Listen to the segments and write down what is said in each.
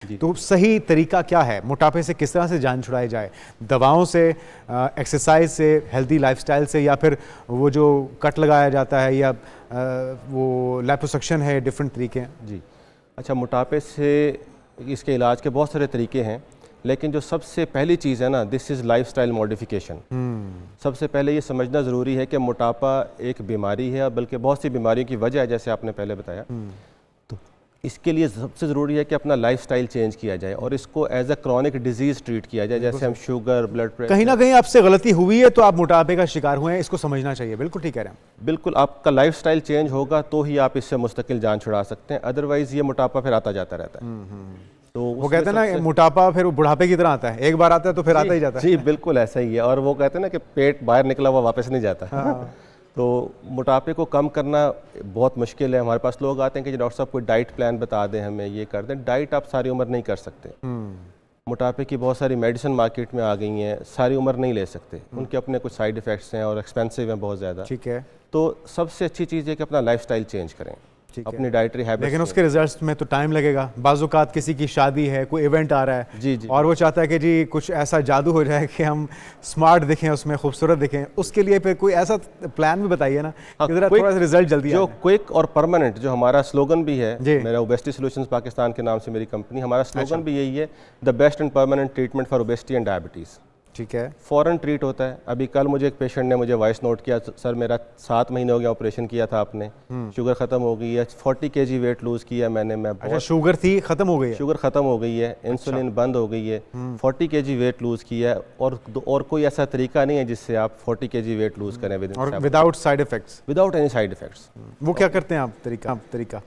तो सही तरीका क्या है, मोटापे से किस तरह से जान छुड़ाई जाए? दवाओं से, एक्सरसाइज से, हेल्दी लाइफस्टाइल से, या फिर वो जो कट लगाया जाता है, या वो लिपोसक्शन है, डिफरेंट तरीके हैं? जी अच्छा, मोटापे से इसके इलाज के बहुत सारे तरीके हैं, लेकिन जो सबसे पहली चीज़ है ना, दिस इज़ लाइफस्टाइल मॉडिफिकेशन। सबसे पहले ये समझना ज़रूरी है कि मोटापा एक बीमारी है, बल्कि बहुत सी बीमारियों की वजह है, जैसे आपने पहले बताया। तो इसके लिए सबसे ज़रूरी है कि अपना लाइफस्टाइल चेंज किया जाए और इसको as a chronic disease treat किया जाए, जैसे हम शुगर, ब्लड प्रेशर। कहीं ना कहीं आपसे गलती हुई है तो आप मोटापे का शिकार हुए हैं, इसको समझना चाहिए। बिल्कुल ठीक कह रहे हैं। बिल्कुल, आपका लाइफस्टाइल चेंज होगा तो ही आप इससे मुस्तकिल जान छुड़ा सकते हैं, अदरवाइज़ ये मोटापा फिर आता जाता रहता है। तो वो कहते हैं ना, मोटापा फिर बुढ़ापे की तरह आता है, एक बार आता है तो फिर आता ही जाता है। जी बिल्कुल ऐसा ही है, और वो कहते हैं ना कि पेट बाहर निकला हुआ वापस नहीं जाता। हाँ। तो मोटापे को कम करना बहुत मुश्किल है। हमारे पास लोग आते हैं कि डॉक्टर साहब कोई डाइट प्लान बता दें, हमें ये कर दें। डाइट आप सारी उम्र नहीं कर सकते। मोटापे की बहुत सारी मेडिसिन मार्केट में आ गई हैं, सारी उम्र नहीं ले सकते, उनके अपने कुछ साइड इफ़ेक्ट्स हैं और एक्सपेंसिव हैं बहुत ज़्यादा। ठीक है। तो सबसे अच्छी चीज़ है कि अपना लाइफस्टाइल चेंज करें, अपनी डाइटरी हैबिट। लेकिन उसके रिजल्ट्स में तो टाइम लगेगा। बाज़-औक़ात किसी की शादी है, कोई इवेंट आ रहा है, जी और वो चाहता है कि जी कुछ ऐसा जादू हो जाए कि हम स्मार्ट दिखें, उसमें खूबसूरत दिखें। उसके लिए फिर कोई ऐसा प्लान भी बताइए ना, कि ज़रा थोड़ा सा रिजल्ट जल्दी जो क्विक और परमानेंट, जो हमारा स्लोगन भी है, मेरा ओबेसिटी सॉल्यूशंस पाकिस्तान के नाम से मेरी कंपनी, हमारा स्लोगन भी यही है, the best and permanent treatment for obesity and diabetes. ठीक है। फ़ौरन ट्रीट होता है। अभी कल मुझे एक पेशेंट ने मुझे वॉइस नोट किया, सर मेरा 7 महीने हो गया ऑपरेशन किया था आपने, शुगर ख़त्म हो गई है, 40 kg वेट लूज़ किया मैंने। मैं अच्छा, शुगर थी, ख़त्म हो गई है? शुगर ख़त्म हो गई है, इंसुलिन बंद हो गई है, 40 kg वेट लूज़ किया है, और कोई ऐसा तरीका नहीं है जिससे आप 40 kg वेट लूज़ करें without side effects. Without any side effects. वो क्या करते हैं आप? तरीका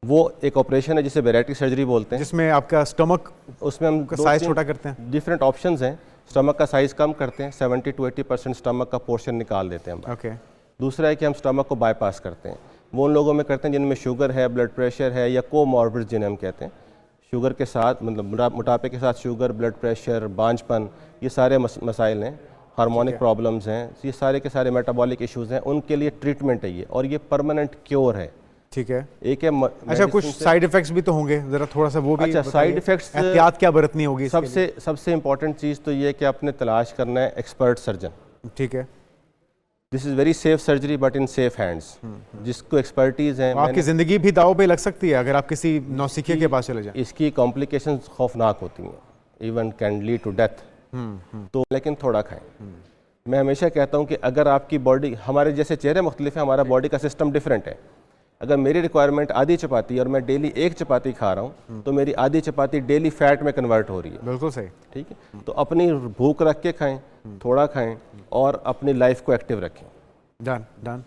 वो एक ऑपरेशन है जिसे बैरेट्रिक सर्जरी बोलते हैं, जिसमें आपका स्टमक, उसमें हम साइज छोटा करते हैं। डिफरेंट ऑप्शंस हैं। स्टमक का साइज़ कम करते हैं, 70 to 80% स्टमक का पोर्शन निकाल देते हैं हम। ओके। दूसरा है कि हम स्टमक को बाईपास करते हैं। वो उन लोगों में करते हैं जिनमें शुगर है, ब्लड प्रेशर है, या कोमॉर्बिड जिन्हें हम कहते हैं। शुगर के साथ, मतलब मोटापे के साथ शुगर, ब्लड प्रेशर, बांझपन, ये सारे मसाइल हैं, हार्मोनिक प्रॉब्लम्स हैं, ये सारे के सारे मेटाबॉलिक इश्यूज़ हैं, उनके लिए ट्रीटमेंट है ये, और ये परमानेंट क्योर है। ठीक है। एक है अच्छा, कुछ साइड इफेक्ट्स भी तो होंगे, जरा थोड़ा सा वो भी। अच्छा, साइड इफेक्ट्स एहतियात क्या बरतनी होगी? सबसे इंपॉर्टेंट चीज़ तो ये है कि आपने तलाश करना है एक्सपर्ट सर्जन। ठीक है। This is very safe surgery but in safe hands, जिसको एक्सपर्टीज़ है। आपकी ज़िंदगी भी दाव पे लग सकती है अगर आप किसी नौसिखिए के पास चले जाएं। इसकी कॉम्प्लिकेशंस खौफनाक होती हैं, even can lead to death. तो लेकिन थोड़ा खाएं। मैं हमेशा कहता हूँ कि अगर आपकी बॉडी, हमारे जैसे चेहरे मुख्तलिफ हैं, हमारा बॉडी का सिस्टम डिफरेंट है। अगर मेरी रिक्वायरमेंट आधी चपाती और मैं डेली एक चपाती खा रहा हूँ, तो मेरी आधी चपाती डेली फैट में कन्वर्ट हो रही है। बिल्कुल सही। ठीक है। तो अपनी भूख रख के खाएं, थोड़ा खाएं, और अपनी लाइफ को एक्टिव रखें। डन।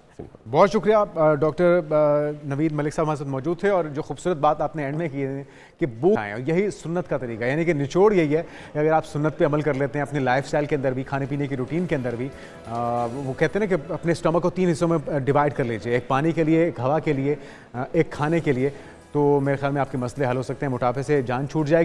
बहुत शुक्रिया। डॉक्टर नवीद मलिक साहब हमारे साथ मौजूद थे, और जो खूबसूरत बात आपने एंड में की है कि वो यही सुन्नत का तरीका, यानी कि निचोड़ यही है कि अगर आप सुन्नत पे अमल कर लेते हैं, अपनी लाइफस्टाइल के अंदर भी, खाने पीने की रूटीन के अंदर भी, वो कहते हैं ना कि अपने स्टमक को 3 हिस्सों में डिवाइड कर लीजिए, एक पानी के लिए, एक हवा के लिए, एक खाने के लिए, तो मेरे ख्याल में आपके मसले हल हो सकते हैं, मोटापे से जान छूट जाएगी।